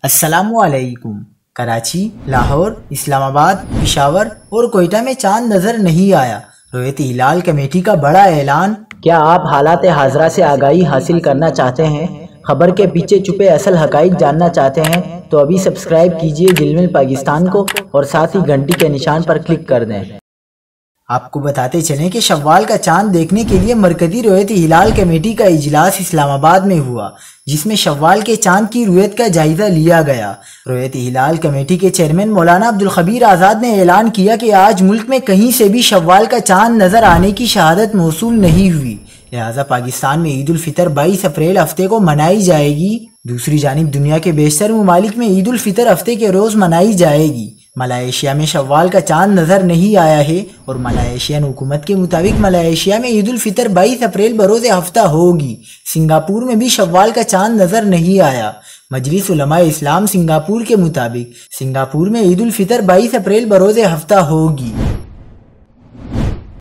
السلام علیکم۔ کراچی، لاہور، اسلام آباد، پشاور اور کوئٹہ میں چاند نظر نہیں آیا۔ رؤیت ہلال کمیٹی کا بڑا اعلان۔ کیا آپ حالات حاضرہ سے آگاہی حاصل کرنا چاہتے ہیں؟ خبر کے پیچھے چھپے اصل حقائق جاننا چاہتے ہیں تو ابھی سبسکرائب کیجئے ذیل پاکستان کو اور ساتھ ہی گھنٹی کے نشان پر کلک کر دیں۔ آپ کو بتاتے چلیں کہ شوال کا چاند دیکھنے کے لیے مرکزی رؤیت ہلال کمیٹی کا اجلاس اسلام آباد میں ہوا، جس میں شوال کے چاند کی رؤیت کا جائزہ لیا گیا۔ رؤیت ہلال کمیٹی کے چیئرمین مولانا عبدالخبیر آزاد نے اعلان کیا کہ آج ملک میں کہیں سے بھی شوال کا چاند نظر آنے کی شہادت موصول نہیں ہوئی، لہٰذا پاکستان میں عید الفطر 22 اپریل ہفتے کو منائی جائے گی۔ دوسری جانب دنیا کے بیشتر ممالک میں عید الفطر ہفتے کے روز منائی جائے گی۔ ملائیشیا میں شوال کا چاند نظر نہیں آیا ہے اور ملائیشین حکومت کے مطابق ملائیشیا میں عید الفطر 22 اپریل بروز ہفتہ ہوگی۔ سنگاپور میں بھی شوال کا چاند نظر نہیں آیا۔ مجلس علماء اسلام سنگاپور کے مطابق سنگاپور میں عید الفطر 22 اپریل بروز ہفتہ ہوگی۔